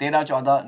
13-14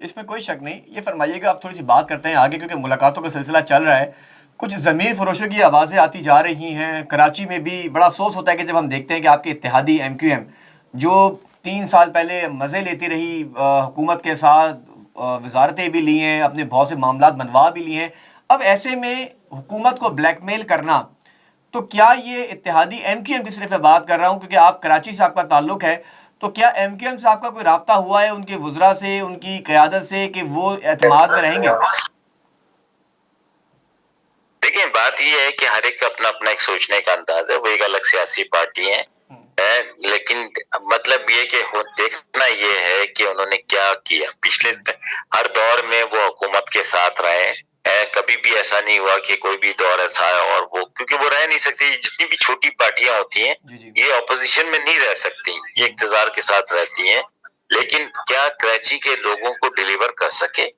اس میں کوئی شک نہیں. یہ فرمائیے گا آپ تھوڑی سی بات کرتے ہیں آگے کیونکہ ملاقاتوں کا سلسلہ چل رہا ہے. کچھ ضمیر فروشوں کی آوازیں آتی جا رہی ہیں. کراچی میں بھی بڑا افسوس ہوتا ہے کہ جب ہم دیکھتے ہیں کہ آپ کے اتحادی ایم کیو ایم جو 3 سال پہلے مزے لیتی رہی حکومت کے ساتھ, وزارتیں بھی لی ہیں, اپنے بہت سے معاملات منوا بھی لیے ہیں, اب ایسے میں حکومت کو بلیک میل کرنا, تو کیا یہ اتحادی ایم کیو ایم کی صرف میں بات کر رہا ہوں کیونکہ آپ کراچی سے آپ کا تعلق ہے, تو کیا ایم کیو ایم سے آپ کا کوئی رابطہ ہوا ہے ان کے وزراء سے, ان کی قیادت سے, کہ وہ اعتماد میں رہیں گے؟ دیکھیں بات یہ ہے کہ ہر ایک اپنا اپنا ایک سوچنے کا انداز ہے, وہ ایک الگ سیاسی پارٹی ہیں, لیکن مطلب یہ کہ دیکھنا یہ ہے کہ انہوں نے کیا کیا. پچھلے ہر دور میں وہ حکومت کے ساتھ رہے, کبھی بھی ایسا نہیں ہوا کہ کوئی بھی دور ایسا ہے اور وہ, کیونکہ وہ رہ نہیں سکتی. جتنی بھی چھوٹی پارٹیاں ہوتی ہیں یہ اپوزیشن میں نہیں رہ سکتی, یہ اقتدار کے ساتھ رہتی ہیں. لیکن کیا کراچی کے لوگوں کو ڈیلیور کر سکے؟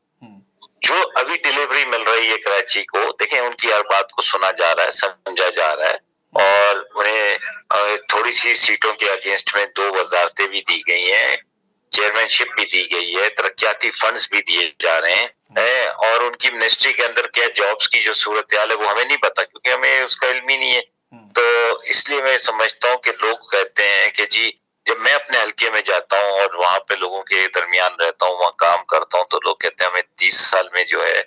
جو ابھی ڈیلیوری مل رہی ہے کراچی کو, دیکھیں ان کی ہر بات کو سنا جا رہا ہے, سمجھا جا رہا ہے, اور انہیں تھوڑی سی سیٹوں کے اگینسٹ میں 2 وزارتیں بھی دی گئی ہیں, چیئرمین شپ بھی دی گئی ہے, ترقیاتی فنڈز بھی دیے جا رہے ہیں, اور ان کی منسٹری کے اندر کیا جابز کی جو صورتحال ہے وہ ہمیں نہیں پتا کیونکہ ہمیں اس کا علم ہی نہیں ہے. تو اس لیے میں سمجھتا ہوں کہ لوگ کہتے ہیں کہ جی جب میں اپنے حلقے میں جاتا ہوں اور وہاں پہ لوگوں کے درمیان رہتا ہوں, وہاں کام کرتا ہوں, تو لوگ کہتے ہیں ہمیں 30 سال میں جو ہے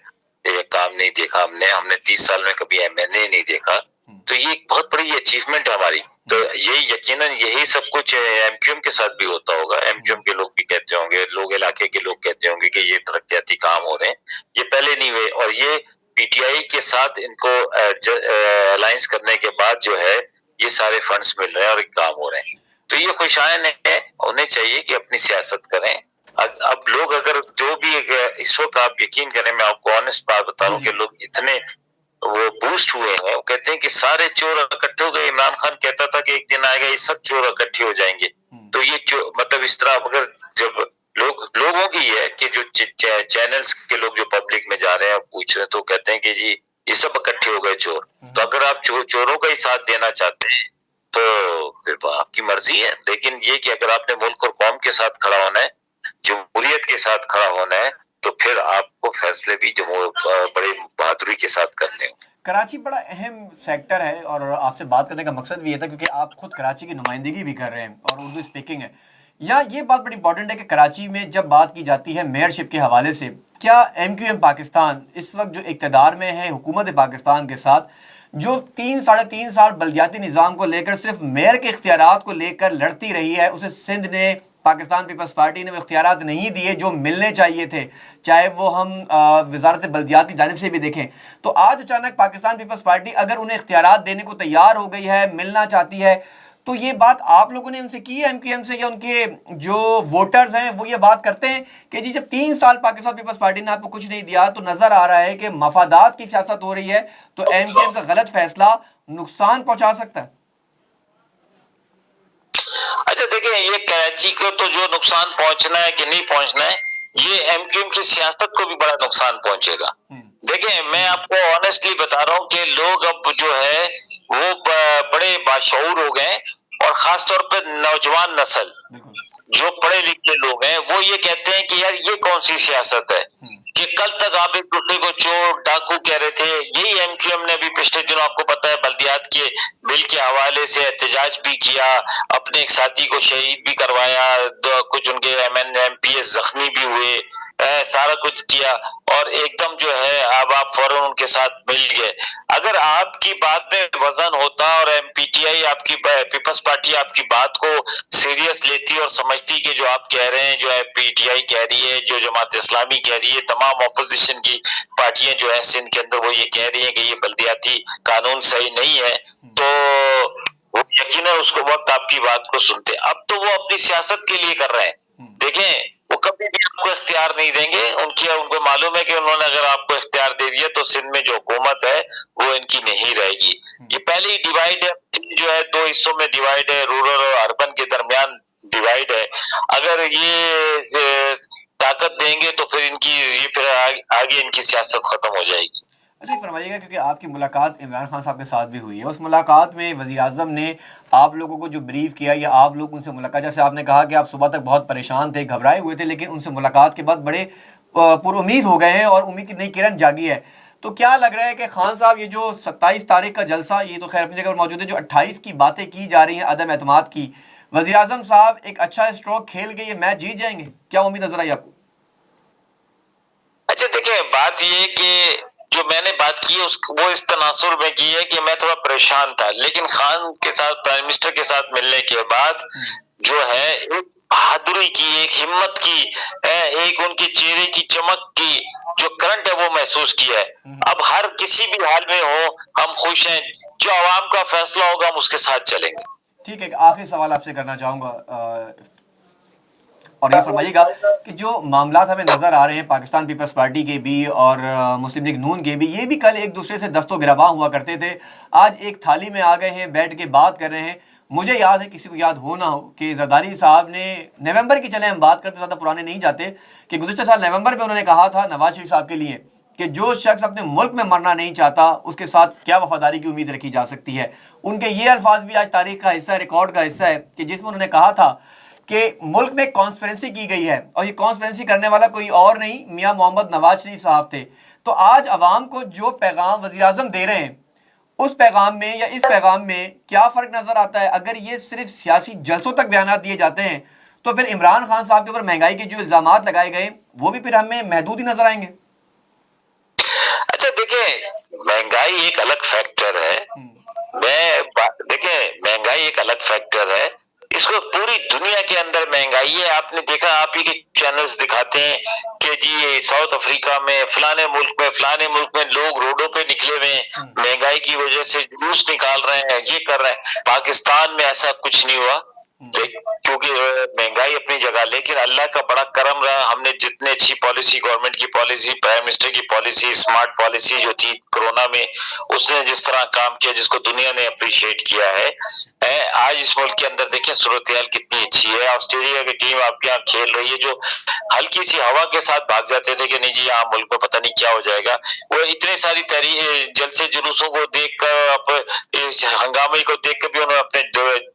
یہ کام نہیں دیکھا ہم نے 30 سال میں کبھی ایم این اے نہیں دیکھا. تو یہ ایک بہت بڑی اچیومنٹ ہے ہماری. تو یہ یقیناً یہی سب کچھ ایم کیو ایم کے ساتھ بھی ہوتا ہوگا. ایم کیو ایم کے لوگ بھی کہتے ہوں گے, لوگ علاقے کے لوگ کہتے ہوں گے کہ یہ ترقیاتی کام ہو رہے ہیں, یہ پہلے نہیں ہوئے, اور یہ پی ٹی آئی کے ساتھ ان کو الائنس کرنے کے بعد جو ہے یہ سارے فنڈز مل رہے ہیں اور کام ہو رہے ہیں. تو یہ خوشائن ہے, انہیں چاہیے کہ اپنی سیاست کریں. اب لوگ اگر جو بھی اس وقت آپ یقین کریں, میں آپ کو آنےسٹ بات بتا رہا ہوں کہ لوگ اتنے وہ بوسٹ ہوئے ہیں, وہ کہتے ہیں کہ سارے چور اکٹھے ہو گئے. عمران خان کہتا تھا کہ ایک دن آئے گا یہ سب چور اکٹھے ہو جائیں گے. تو یہ مطلب اس طرح اگر جب لوگوں کی ہے کہ جو چینلز کے لوگ جو پبلک میں جا رہے ہیں پوچھ رہے ہیں, تو کہتے ہیں کہ جی یہ سب اکٹھے ہو گئے چور. تو اگر آپ چوروں کا ہی ساتھ دینا چاہتے ہیں تو پھر آپ کی مرضی ہے, لیکن یہ کہ اگر آپ نے ملک اور قوم کے ساتھ کھڑا ہونا ہے, جمہوریت کے ساتھ کھڑا ہونا ہے, تو پھر آپ کو فیصلے بھی بڑے بہادری کے ساتھ کرنے ہوں. کراچی بڑا اہم سیکٹر ہے, اور آپ سے بات کرنے کا مقصد بھی یہ تھا کیونکہ آپ خود کراچی کی نمائندگی بھی کر رہے ہیں اور اردو اسپیکنگ ہے. یا یہ بات بڑی امپورٹنٹ ہے کہ کراچی میں جب بات کی جاتی ہے میئرشپ کے حوالے سے, کیا ایم کیو ایم پاکستان اس وقت جو اقتدار میں ہے حکومت پاکستان کے ساتھ, جو 3-3.5 سال بلدیاتی نظام کو لے کر صرف میئر کے اختیارات کو لے کر لڑتی رہی ہے, اسے سندھ نے, پاکستان پیپلز پارٹی نے وہ اختیارات نہیں دیے جو ملنے چاہیے تھے, چاہے وہ ہم وزارت بلدیات کی جانب سے بھی دیکھیں. تو آج اچانک پاکستان پیپلز پارٹی اگر انہیں اختیارات دینے کو تیار ہو گئی ہے, ملنا چاہتی ہے, تو یہ بات آپ لوگوں نے ان سے کی ہے ایم کیو ایم سے, یا ان کے جو ووٹرز ہیں وہ یہ بات کرتے ہیں کہ جی جب 3 سال پاکستان پیپلز پارٹی نے آپ کو کچھ نہیں دیا تو نظر آ رہا ہے کہ مفادات کی سیاست ہو رہی ہے, تو ایم کیو ایم کا غلط فیصلہ نقصان پہنچا سکتا ہے؟ اچھا دیکھیں, یہ کراچی کو تو جو نقصان پہنچنا ہے کہ نہیں پہنچنا ہے, یہ ایم کیو ایم کی سیاست کو بھی بڑا نقصان پہنچے گا. دیکھیں میں آپ کو آنےسٹلی بتا رہا ہوں کہ لوگ اب جو ہے وہ بڑے باشعور ہو گئے, اور خاص طور پہ نوجوان نسل جو پڑھے لکھے لوگ ہیں وہ یہ کہتے ہیں کہ یار یہ کون سی سیاست ہے کہ کل تک آپ ایک دوسرے کو چور ڈاکو کہہ رہے تھے. یہی ایم کیو ایم نے بھی پچھلے دنوں آپ کو پتا ہے بلدیات کے بل کے حوالے سے احتجاج بھی کیا, اپنے ایک ساتھی کو شہید بھی کروایا, کچھ ان کے ایم پی ایس زخمی بھی ہوئے, سارا کچھ کیا, اور ایک دم جو ہے اب آپ فوراً ان کے ساتھ مل گئے. اگر آپ کی بات میں وزن ہوتا اور ایم پی ٹی آئی آپ کی پیپلز پارٹی آپ کی بات کو سیریس لیتی اور سمجھتی کہ جو آپ کہہ رہے ہیں, جو پی ٹی آئی کہہ رہی ہے, جو جماعت اسلامی کہہ رہی ہے, تمام اپوزیشن کی پارٹیاں جو ہیں سندھ کے اندر وہ یہ کہہ رہی ہیں کہ یہ بلدیاتی قانون صحیح نہیں ہے, تو وہ یقیناً اس کو وقت آپ کی بات کو سنتے. اب تو وہ اپنی سیاست کے لیے کر رہے ہیں. دیکھیں وہ کبھی بھی آپ کو اختیار نہیں دیں گے, ان کو معلوم ہے کہ انہوں نے اگر آپ کو اختیار دے دیا تو سندھ میں جو حکومت ہے وہ ان کی نہیں رہے گی. یہ پہلی ڈیوائیڈ ہے جو ہے, 2 حصوں میں ڈیوائیڈ ہے, رورل اور اربن کے درمیان ڈیوائیڈ ہے. اگر یہ طاقت دیں گے تو پھر پھر آگے ان کی سیاست ختم ہو جائے گی. اچھا فرمائیے گا, کیونکہ آپ کی ملاقات عمران خان صاحب کے ساتھ بھی ہوئی ہے, اس ملاقات میں وزیر اعظم نے آپ لوگوں کو جو بریف کیا یا آپ لوگ ان سے ملاقات, جیسے آپ نے کہا کہ آپ صبح تک بہت پریشان تھے, گھبرائے ہوئے تھے, لیکن ان سے ملاقات کے بعد بڑے پر امید ہو گئے ہیں اور امید کی نئی کرن جاگی ہے. تو کیا لگ رہا ہے کہ خان صاحب یہ جو 27 تاریخ کا جلسہ, یہ تو خیر اپنی جگہ پر موجود ہے, جو 28 کی باتیں کی جا رہی ہیں عدم اعتماد کی, وزیر اعظم صاحب ایک اچھا اسٹروک کھیل کے یہ میچ جیت جائیں گے؟ کیا امید نظر آئی آپ کو؟ اچھا دیکھیں, بات یہ کہ جو میں نے بات کی وہ اس تناظر میں کی ہے کہ میں تھوڑا پریشان تھا, لیکن خان کے ساتھ, پرائم منسٹر کے ساتھ ملنے کے بعد جو ہے ایک بہادری کی, ایک ہمت کی, ایک ان کے چہرے کی چمک کی جو کرنٹ ہے وہ محسوس کیا ہے. اب ہر کسی بھی حال میں ہو ہم خوش ہیں, جو عوام کا فیصلہ ہوگا ہم اس کے ساتھ چلیں گے. ٹھیک ہے, آخری سوال آپ سے کرنا چاہوں گا, اور یہ فرمائیے گا کہ جو معاملات ہمیں نظر آ رہے ہیں پاکستان پیپلز پارٹی کے بھی اور مسلم لیگ نون کے بھی, یہ بھی کل ایک دوسرے سے دست و گریباں ہوا کرتے تھے, آج ایک تھالی میں آ گئے ہیں, بیٹھ کے بات کر رہے ہیں. مجھے یاد ہے, کسی کو یاد ہو نہ ہو, کہ زرداری صاحب نے نومبر کی, چلیں ہم بات کرتے, زیادہ پرانے نہیں جاتے, کہ گزشتہ سال نومبر میں انہوں نے کہا تھا نواز شریف صاحب کے لیے کہ جو شخص اپنے ملک میں مرنا نہیں چاہتا اس کے ساتھ کیا وفاداری کی امید رکھی جا سکتی ہے. ان کے یہ الفاظ بھی آج تاریخ کا حصہ ہے, ریکارڈ کا حصہ ہے, کہ جس میں انہوں نے کہا تھا کہ ملک میں کانسپیرنسی کی گئی ہے, اور یہ کانسپیرنسی کرنے والا کوئی اور نہیں میاں محمد نواز شریف صاحب تھے. تو آج عوام کو جو پیغام وزیر اعظم دے رہے ہیں, اس پیغام میں یا اس پیغام میں کیا فرق نظر آتا ہے؟ اگر یہ صرف سیاسی جلسوں تک بیانات دیے جاتے ہیں تو پھر عمران خان صاحب کے اوپر مہنگائی کے جو الزامات لگائے گئے وہ بھی پھر ہمیں محدود ہی نظر آئیں گے. اچھا دیکھیں, مہنگائی ایک الگ فیکٹر ہے. دیکھیں مہنگائی ایک الگ فیکٹر ہے, اس کو پوری دنیا کے اندر مہنگائی ہے. آپ نے دیکھا, آپ ہی کے چینلز دکھاتے ہیں کہ جی ساؤتھ افریقہ میں, فلانے ملک میں لوگ روڈوں پہ نکلے ہوئے ہیں, مہنگائی کی وجہ سے جلوس نکال رہے ہیں, یہ کر رہے ہیں. پاکستان میں ایسا کچھ نہیں ہوا, کیونکہ مہنگائی اپنی جگہ, لیکن اللہ کا بڑا کرم رہا, ہم نے جتنے اچھی پالیسی, گورنمنٹ کی پالیسی, پرائم منسٹر کی پالیسی, اسمارٹ پالیسی جو تھی کرونا میں, اس نے جس طرح کام کیا جس کو دنیا نے اپریشیٹ کیا ہے. آج اس ملک کے اندر دیکھیں صورتحال کتنی اچھی ہے. آسٹریلیا کی ٹیم آپ کے یہاں کھیل رہی ہے, جو ہلکی سی ہوا کے ساتھ بھاگ جاتے تھے کہ نہیں جی یہاں ملک میں پتہ نہیں کیا ہو جائے گا, وہ اتنے ساری جلسے جلوسوں کو دیکھ کر, اس ہنگامے کو دیکھ کر بھی انہوں نے اپنے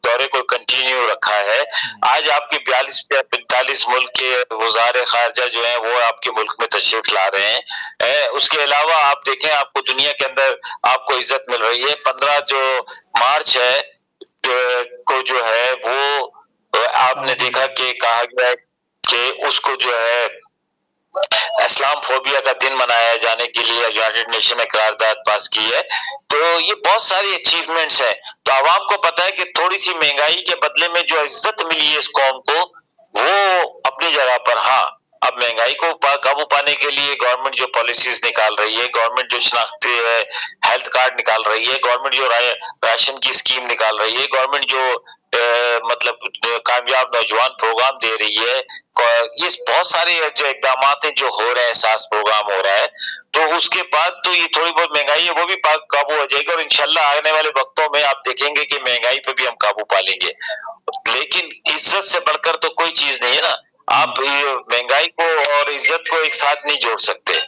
دورے کو کنٹینیو رکھا ہے. آج آپ کے 42-45 ملک کے وزراء خارجہ جو ہیں وہ آپ کے ملک میں تشریف لا رہے ہیں. اس کے علاوہ آپ دیکھیں, آپ کو دنیا کے اندر آپ کو عزت مل رہی ہے. 15 جو مارچ ہے کو جو ہے وہ آپ نے دیکھا کہ کہا گیا کہ اس کو جو ہے اسلام فوبیا کا دن منایا جانے کے لیے یونائیٹڈ نیشن نے قرارداد پاس کی ہے. تو یہ بہت ساری اچیومنٹس ہیں. تو عوام کو پتا ہے کہ تھوڑی سی مہنگائی کے بدلے میں جو عزت ملی ہے اس قوم کو, وہ اپنی جگہ پر. ہاں, اب مہنگائی کو قابو پانے کے لیے گورنمنٹ جو پالیسیز نکال رہی ہے, گورنمنٹ جو شناختی ہیلتھ کارڈ نکال رہی ہے, گورنمنٹ جو راشن کی اسکیم نکال رہی ہے, گورنمنٹ جو مطلب کامیاب نوجوان پروگرام دے رہی ہے, یہ بہت سارے جو اقدامات ہیں جو ہو رہے ہیں, ساس پروگرام ہو رہا ہے, تو اس کے بعد تو یہ تھوڑی بہت مہنگائی ہے وہ بھی قابو ہو جائے گی. اور انشاءاللہ آنے والے وقتوں میں آپ دیکھیں گے کہ مہنگائی پہ بھی ہم قابو پا لیں گے. لیکن عزت سے بڑھ کر تو کوئی چیز نہیں ہے نا, آپ مہنگائی کو اور عزت کو ایک ساتھ نہیں جوڑ سکتے.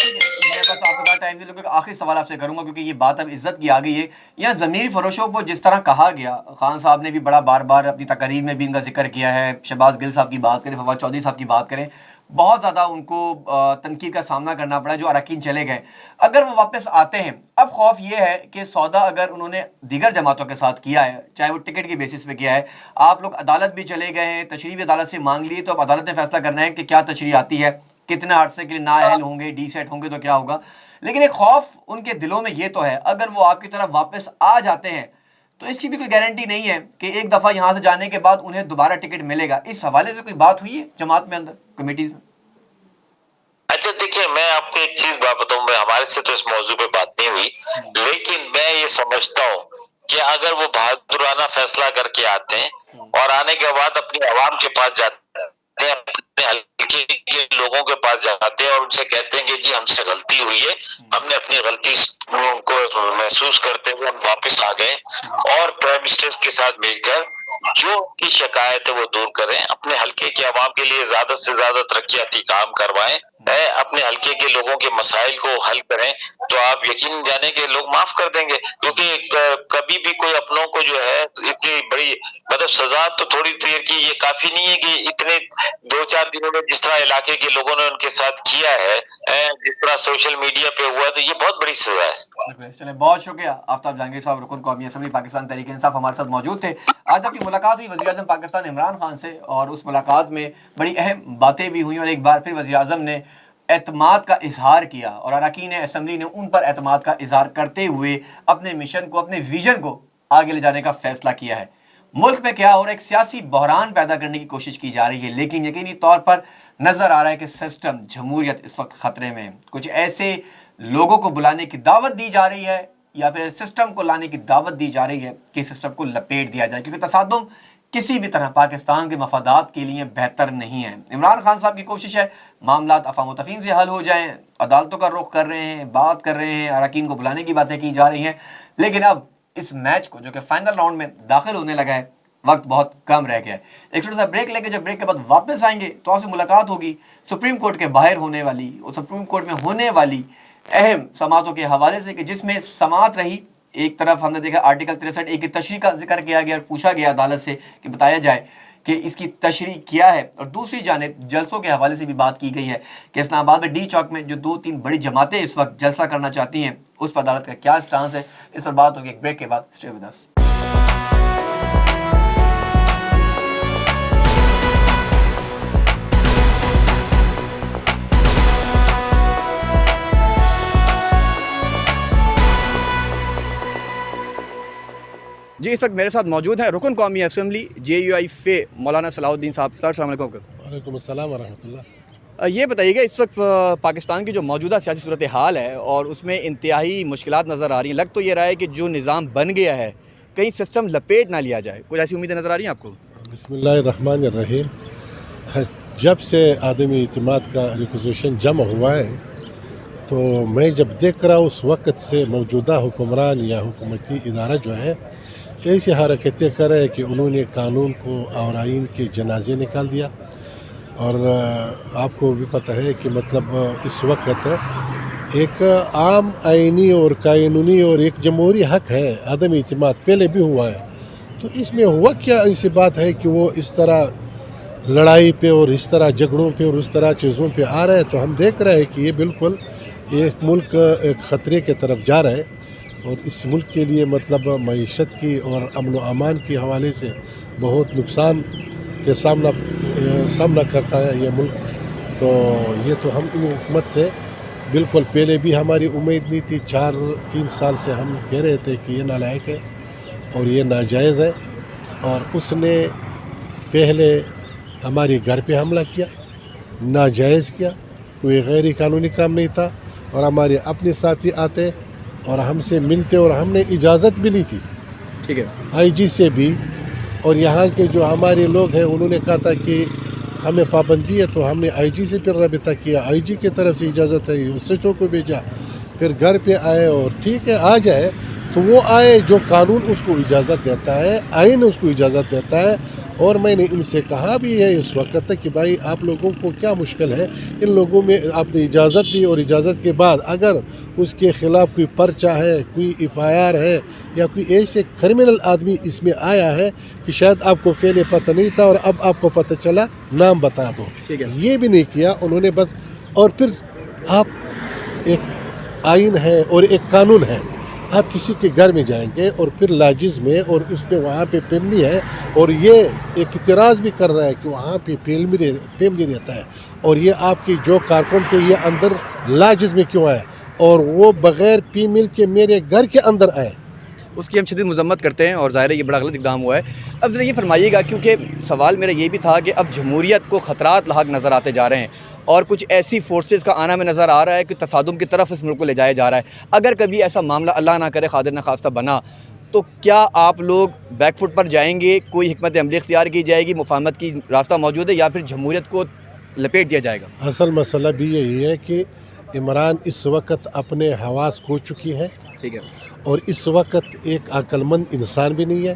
میں بس آپ کا ٹائم دے لوں کہ آخری سوال آپ سے کروں گا, کیونکہ یہ بات اب عزت کی آ گئی ہے. یہاں ضمیر فروشوں کو جس طرح کہا گیا, خان صاحب نے بھی بڑا بار بار اپنی تقاریر میں بھی ان کا ذکر کیا ہے, شہباز گل صاحب کی بات کریں, فواد چودھری صاحب کی بات کریں, بہت زیادہ ان کو تنقید کا سامنا کرنا پڑا جو اراکین چلے گئے. اگر وہ واپس آتے ہیں, اب خوف یہ ہے کہ سودا اگر انہوں نے دیگر جماعتوں کے ساتھ کیا ہے, چاہے وہ ٹکٹ کی بیسس پہ کیا ہے, آپ لوگ عدالت بھی چلے گئے ہیں, تشریح بھی عدالت سے مانگ لی, تو اب عدالت نے فیصلہ کرنا ہے کہ کیا تشریح آتی ہے, کتنے عرصے کے لیے نااہل ہوں گے, ڈی سیٹ ہوں گے تو کیا ہوگا. لیکن ایک خوف ان کے دلوں میں یہ تو ہے, اگر وہ آپ کی طرف واپس آ جاتے ہیں تو اس کی بھی کوئی گارنٹی نہیں ہے کہ ایک دفعہ یہاں سے جانے کے بعد انہیں دوبارہ ٹکٹ ملے گا. اس حوالے سے کوئی بات ہوئی ہے جماعت میں اندر, کمیٹیز میں؟ اچھا دیکھیں, میں آپ کو ایک چیز بتاؤں, ہمارے سے تو اس موضوع پہ بات نہیں ہوئی, لیکن میں یہ سمجھتا ہوں کہ اگر وہ بہادرانہ فیصلہ کر کے آتے ہیں اور آنے کے بعد اپنی عوام کے پاس جاتے ہیں, اپنے حلقے کے لوگوں کے پاس جاتے ہیں اور ان سے کہتے ہیں کہ جی ہم سے غلطی ہوئی ہے, ہم نے اپنی غلطی کو محسوس کرتے ہوئے ہم واپس آ گئے, اور پرائم منسٹر کے ساتھ مل کر جو کی شکایت ہے وہ دور کریں، اپنے حلقے کے عوام کے لیے زیادہ سے زیادہ ترقیاتی کام کروائیں، اپنے حلقے کے لوگوں کے مسائل کو حل کریں، تو آپ یقین جانیں کہ لوگ معاف کر دیں گے. کیونکہ کبھی بھی کوئی اپنوں کو جو ہے اتنی بڑی مطلب سزا تو تھوڑی دیر کی یہ کافی نہیں ہے کہ اتنے 2-4 دنوں میں جس طرح علاقے کے لوگوں نے ان کے ساتھ کیا ہے، جس طرح سوشل میڈیا پہ ہوا، تو یہ بہت بڑی سزا ہے. چلیں، بہت شکریہ آفتاب جہانگیر صاحب، رکن قومی اسمبلی پاکستان تحریک انصاف ہمارے ساتھ موجود تھے. آج آپ کی ملاقات ہوئی وزیر اعظم پاکستان عمران خان سے، اور اس ملاقات میں بڑی اہم باتیں بھی ہوئیں، اور ایک بار پھر وزیر اعظم نے اعتماد کا اظہار کیا، اور اراکین اسمبلی نے ان پر اعتماد کا اظہار کرتے ہوئے اپنے مشن کو، اپنے ویژن کو آگے لے جانے کا فیصلہ کیا ہے. ملک میں کیا ہو رہا ہے، ایک سیاسی بحران پیدا کرنے کی کوشش کی جا رہی ہے، لیکن یقینی طور پر نظر آ رہا ہے کہ سسٹم جمہوریت اس وقت خطرے میں ہے. کچھ ایسے لوگوں کو بلانے کی دعوت دی جا رہی ہے، یا پھر سسٹم کو لانے کی دعوت دی جا رہی ہے کہ سسٹم کو لپیٹ دیا جائے، کیونکہ تصادم کسی بھی طرح پاکستان کے مفادات کے لیے بہتر نہیں ہے. عمران خان صاحب کی کوشش ہے معاملات افہام و تفہیم سے حل ہو جائیں، عدالتوں کا رخ کر رہے ہیں، بات کر رہے ہیں، اراکین کو بلانے کی باتیں کی جا رہی ہیں، لیکن اب اس میچ کو جو کہ فائنل راؤنڈ میں داخل ہونے لگا ہے، وقت بہت کم رہ گیا ہے. ایک چھوٹا سا بریک لیں گے، جب بریک کے بعد واپس آئیں گے تو آپ سے ملاقات ہوگی سپریم کورٹ کے باہر ہونے والی اور سپریم کورٹ میں ہونے والی اہم سماعتوں کے حوالے سے، کہ جس میں سماعت رہی. ایک طرف ہم نے دیکھا آرٹیکل 63 کی تشریح کا ذکر کیا گیا اور پوچھا گیا عدالت سے کہ بتایا جائے کہ اس کی تشریح کیا ہے، اور دوسری جانب جلسوں کے حوالے سے بھی بات کی گئی ہے کہ اسلام آباد میں ڈی چوک میں جو 2-3 بڑی جماعتیں اس وقت جلسہ کرنا چاہتی ہیں، اس پر عدالت کا کیا سٹانس ہے. اس پر بات ہوگی ایک بریک کے بعد. Stay with us. جی، اس وقت میرے ساتھ موجود ہیں رکن قومی اسمبلی JUI فے مولانا صلاح الدین صاحب. السلام علیکم. وعلیکم السلام ورحمۃ اللہ. یہ بتائیے گا اس وقت پاکستان کی جو موجودہ سیاسی صورتحال ہے اور اس میں انتہائی مشکلات نظر آ رہی ہیں، لگ تو یہ رہا ہے کہ جو نظام بن گیا ہے کہیں سسٹم لپیٹ نہ لیا جائے، کچھ ایسی امیدیں نظر آ رہی ہیں آپ کو؟ بسم اللہ الرحمن الرحیم. جب سے عدمی اعتماد کا ریکوزیشن جمع ہوا ہے تو میں جب دیکھ رہا ہوں اس وقت سے موجودہ حکمران یا حکومتی ادارہ جو ہے ایسی حرکتیں کر رہے کہ انہوں نے قانون کو اور آئین کے جنازے نکال دیا. اور آپ کو بھی پتہ ہے کہ مطلب اس وقت ایک عام آئینی اور قانونی اور ایک جمہوری حق ہے عدم اعتماد، پہلے بھی ہوا ہے. تو اس میں ہوا کیا ایسی بات ہے کہ وہ اس طرح لڑائی پہ اور اس طرح جھگڑوں پہ اور اس طرح چیزوں پہ آ رہے ہیں. تو ہم دیکھ رہے ہیں کہ یہ بالکل ایک ملک ایک خطرے کے طرف جا رہا ہے، اور اس ملک کے لیے مطلب معیشت کی اور امن و امان کے حوالے سے بہت نقصان کے سامنا کرتا ہے یہ ملک. تو یہ تو ہم ان حکومت سے بالکل پہلے بھی ہماری امید نہیں تھی. 3 سال سے ہم کہہ رہے تھے کہ یہ نالائق ہے اور یہ ناجائز ہے، اور اس نے پہلے ہمارے گھر پہ حملہ کیا، ناجائز کیا، کوئی غیر قانونی کام نہیں تھا، اور ہمارے اپنے ساتھی آتے اور ہم سے ملتے، اور ہم نے اجازت بھی لی تھی ٹھیک ہے IG سے بھی. اور یہاں کے جو ہمارے لوگ ہیں انہوں نے کہا تھا کہ ہمیں پابندی ہے، تو ہم نے IG سے پھر رابطہ کیا، IG کی طرف سے اجازت ہے، اس سے کو بھیجا، پھر گھر پہ آئے اور ٹھیک ہے آ جائے. تو وہ آئے جو قانون اس کو اجازت دیتا ہے، آئین اس کو اجازت دیتا ہے. اور میں نے ان سے کہا بھی ہے اس وقت کہ بھائی آپ لوگوں کو کیا مشکل ہے، ان لوگوں میں آپ نے اجازت دی، اور اجازت کے بعد اگر اس کے خلاف کوئی پرچہ ہے، کوئی FIR ہے، یا کوئی ایسے کرمنل آدمی اس میں آیا ہے کہ شاید آپ کو پہلے پتہ نہیں تھا اور اب آپ کو پتہ چلا، نام بتا دو. یہ بھی نہیں کیا انہوں نے بس. اور پھر آپ ایک آئین ہے اور ایک قانون ہے، آپ کسی کے گھر میں جائیں گے اور پھر لاجز میں، اور اس میں وہاں پہ فیملی ہے، اور یہ ایک اعتراض بھی کر رہا ہے کہ وہاں پہ فیملی رہتا ہے، اور یہ آپ کی جو کارکن تھے یہ اندر لاجز میں کیوں آئے، اور وہ بغیر فیمیل کے میرے گھر کے اندر آئے. اس کی ہم شدید مذمت کرتے ہیں، اور ظاہر ہے یہ بڑا غلط اقدام ہوا ہے. اب ذرا یہ فرمائیے گا، کیونکہ سوال میرا یہ بھی تھا کہ اب جمہوریت کو خطرات لاحق نظر آتے جا رہے ہیں، اور کچھ ایسی فورسز کا آنا میں نظر آ رہا ہے کہ تصادم کی طرف اس ملک کو لے جایا جا رہا ہے. اگر کبھی ایسا معاملہ اللہ نہ کرے خادر نخواستہ بنا، تو کیا آپ لوگ بیک فٹ پر جائیں گے، کوئی حکمت عملی اختیار کی جائے گی، مفاہمت کی راستہ موجود ہے، یا پھر جمہوریت کو لپیٹ دیا جائے گا؟ اصل مسئلہ بھی یہی ہے کہ عمران اس وقت اپنے حواس کھو چکی ہے، ٹھیک ہے، اور اس وقت ایک عقل مند انسان بھی نہیں ہے.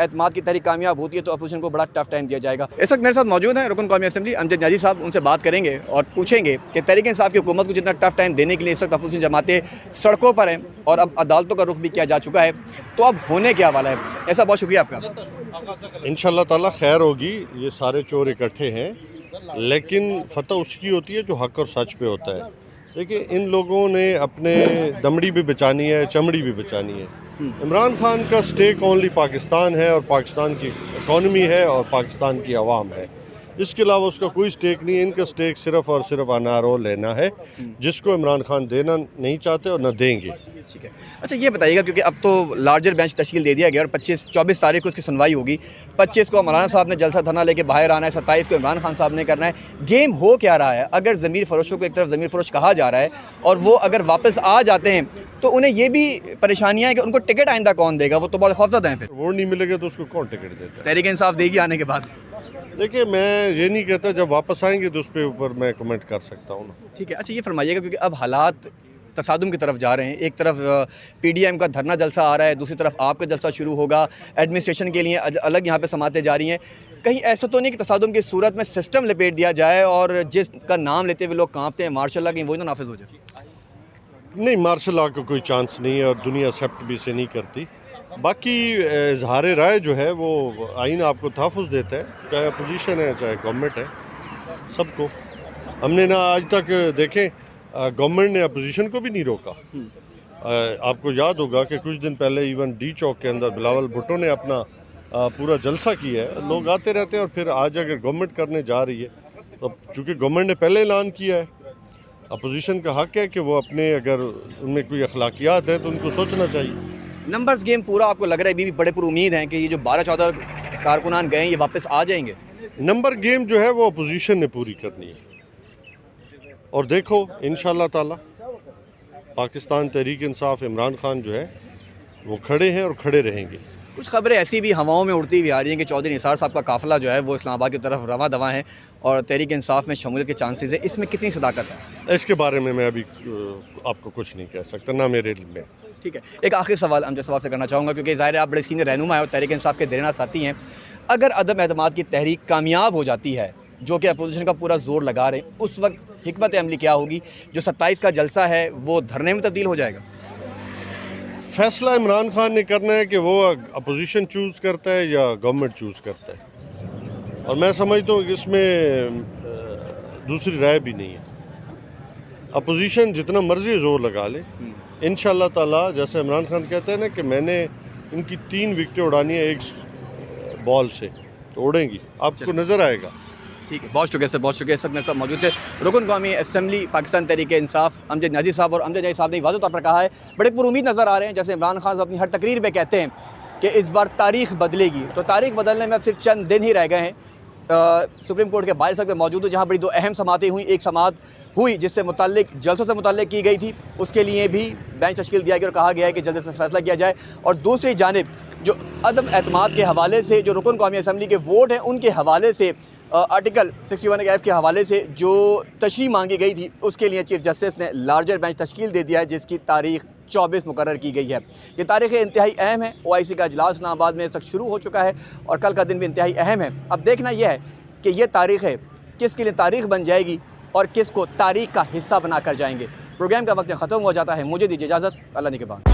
اعتماد کی تحریک کامیاب ہوتی ہے تو اپوزیشن کو بڑا ٹف ٹائم دیا جائے گا. اس وقت میرے ساتھ موجود ہیں رکن قومی اسمبلی امجد نیازی صاحب. ان سے بات کریں گے اور پوچھیں گے کہ تحریک انصاف کی حکومت کو جتنا ٹف ٹائم دینے کے لیے اس وقت اپوزیشن جماعتیں سڑکوں پر ہیں اور اب عدالتوں کا رخ بھی کیا جا چکا ہے, تو اب ہونے کیا والا ہے. ایسا بہت شکریہ آپ کا. انشاءاللہ تعالیٰ خیر ہوگی. یہ سارے چور اکٹھے ہیں, لیکن فتح اس کی ہوتی ہے جو حق اور سچ پہ ہوتا ہے. دیکھیں, ان لوگوں نے اپنے دمڑی بھی بچانی ہے, چمڑی بھی بچانی ہے. عمران خان کا سٹیک اونلی پاکستان ہے اور پاکستان کی اکانومی ہے اور پاکستان کی عوام ہے. اس کے علاوہ اس کا کوئی سٹیک نہیں ہے. ان کا سٹیک صرف اور صرف انارو لینا ہے, جس کو عمران خان دینا نہیں چاہتے اور نہ دیں گے. ٹھیک ہے. اچھا یہ بتائیے گا, کیونکہ اب تو لارجر بینچ تشکیل دے دیا گیا اور 24 تاریخ کو اس کی سنوائی ہوگی. 25 کو مولانا صاحب نے جلسہ دھرنا لے کے باہر آنا ہے, 27 کو عمران خان صاحب نے کرنا ہے. گیم ہو کیا رہا ہے؟ اگر ضمیر فروشوں کو ایک طرف ضمیر فروش کہا جا رہا ہے اور وہ اگر واپس آ جاتے ہیں تو انہیں یہ بھی پریشانیاں ہیں کہ ان کو ٹکٹ آئندہ کون دے گا, وہ تو بہت خوفزدہ ہیں. پھر ووٹ نہیں ملے گا تو اس کو کون ٹکٹ دیتا ہے؟ تحریک انصاف دے گی آنے کے بعد. دیکھیں, میں یہ نہیں کہتا, جب واپس آئیں گے تو اس پہ اوپر میں کمنٹ کر سکتا ہوں. ٹھیک ہے. اچھا یہ فرمائیے گا, کیونکہ اب حالات تصادم کی طرف جا رہے ہیں. ایک طرف پی ڈی ایم کا دھرنا جلسہ آ رہا ہے, دوسری طرف آپ کا جلسہ شروع ہوگا, ایڈمنسٹریشن کے لیے الگ یہاں پہ سماعتیں جاری ہیں. کہیں ایسا تو نہیں کہ تصادم کی صورت میں سسٹم لپیٹ دیا جائے اور جس کا نام لیتے ہوئے لوگ کانپتے ہیں مارشل لا, کہیں وہی نہ نافذ ہو جائے؟ نہیں, مارشل لا کا کوئی چانس نہیں ہے اور دنیا ایکسیپٹ بھی اسے نہیں کرتی. باقی اظہار رائے جو ہے وہ آئین آپ کو تحفظ دیتا ہے, چاہے اپوزیشن ہے چاہے گورنمنٹ ہے, سب کو. ہم نے نہ آج تک دیکھیں گورنمنٹ نے اپوزیشن کو بھی نہیں روکا. آپ کو یاد ہوگا کہ کچھ دن پہلے ایون ڈی چوک کے اندر بلاول بھٹو نے اپنا پورا جلسہ کیا ہے. لوگ آتے رہتے ہیں اور پھر آج اگر گورنمنٹ کرنے جا رہی ہے تو چونکہ گورنمنٹ نے پہلے اعلان کیا ہے, اپوزیشن کا حق ہے کہ وہ اپنے, اگر ان میں کوئی اخلاقیات ہے تو ان کو سوچنا چاہیے. نمبرز گیم پورا آپ کو لگ رہا ہے ابھی بھی بڑے پر امید ہیں کہ یہ جو 12-14 کارکنان گئے ہیں یہ واپس آ جائیں گے؟ نمبر گیم جو ہے وہ اپوزیشن نے پوری کرنی ہے. اور دیکھو انشاءاللہ تعالی پاکستان تحریک انصاف عمران خان جو ہے وہ کھڑے ہیں اور کھڑے رہیں گے. کچھ خبریں ایسی بھی ہواؤں میں اڑتی ہوئی آ رہی ہیں کہ چودھری نثار صاحب کا قافلہ جو ہے وہ اسلام آباد کی طرف رواں دواں ہے اور تحریک انصاف میں شمولیت کے چانسز ہیں. اس میں کتنی صداقت ہے؟ اس کے بارے میں ابھی آپ کو کچھ نہیں کہہ سکتا, نہ میرے علم میں. ٹھیک ہے. ایک آخری سوال امجد صاحب سے کرنا چاہوں گا, کیونکہ ظاہر ہے آپ بڑے سینئر رہنما ہیں اور تحریک انصاف کے دیرینہ ساتھی ہیں. اگر عدم اعتماد کی تحریک کامیاب ہو جاتی ہے, جو کہ اپوزیشن کا پورا زور لگا رہے ہیں, اس وقت حکمت عملی کیا ہوگی؟ جو 27 کا جلسہ ہے وہ دھرنے میں تبدیل ہو جائے گا؟ فیصلہ عمران خان نے کرنا ہے کہ وہ اپوزیشن چوز کرتا ہے یا گورنمنٹ چوز کرتا ہے, اور میں سمجھتا ہوں کہ اس میں دوسری رائے بھی نہیں ہے. اپوزیشن جتنا مرضی زور لگا لے, انشاءاللہ تعالی جیسے عمران خان کہتے ہیں نا کہ میں نے ان کی 3 وکٹیں اڑانی ہیں ایک بال سے, تو اڑیں گی, آپ کو نظر آئے گا. ٹھیک ہے. بہت شکریہ سر, بہت شکریہ. سب میرے ساتھ موجود تھے رکن قومی اسمبلی پاکستان تحریک انصاف امجد نیازی صاحب, اور امجد نیازی صاحب نے واضح طور پر کہا ہے, بڑے پر امید نظر آ رہے ہیں. جیسے عمران خان صاحب اپنی ہر تقریر میں کہتے ہیں کہ اس بار تاریخ بدلے گی, تو تاریخ بدلنے میں اب صرف چند دن ہی رہ گئے ہیں. سپریم کورٹ کے باہر میں موجود ہوں, جہاں بڑی 2 اہم سماعتیں ہوئیں. ایک سماعت ہوئی جس سے متعلق جلسوں سے متعلق کی گئی تھی, اس کے لیے بھی بینچ تشکیل دیا گیا اور کہا گیا ہے کہ جلد سے فیصلہ کیا جائے. اور دوسری جانب جو عدم اعتماد کے حوالے سے جو رکن قومی اسمبلی کے ووٹ ہیں ان کے حوالے سے آرٹیکل 61 ایف کے حوالے سے جو تشریح مانگی گئی تھی, اس کے لیے چیف جسٹس نے لارجر بینچ تشکیل دے دیا ہے جس کی تاریخ 24 مقرر کی گئی ہے. یہ تاریخ انتہائی اہم ہے. OIC کا اجلاس اسلام آباد میں اس وقت شروع ہو چکا ہے اور کل کا دن بھی انتہائی اہم ہے. اب دیکھنا یہ ہے کہ یہ تاریخ ہے کس کے لیے تاریخ بن جائے گی اور کس کو تاریخ کا حصہ بنا کر جائیں گے. پروگرام کا وقت ختم ہو جاتا ہے, مجھے دیجیے اجازت. اللہ نگہبان.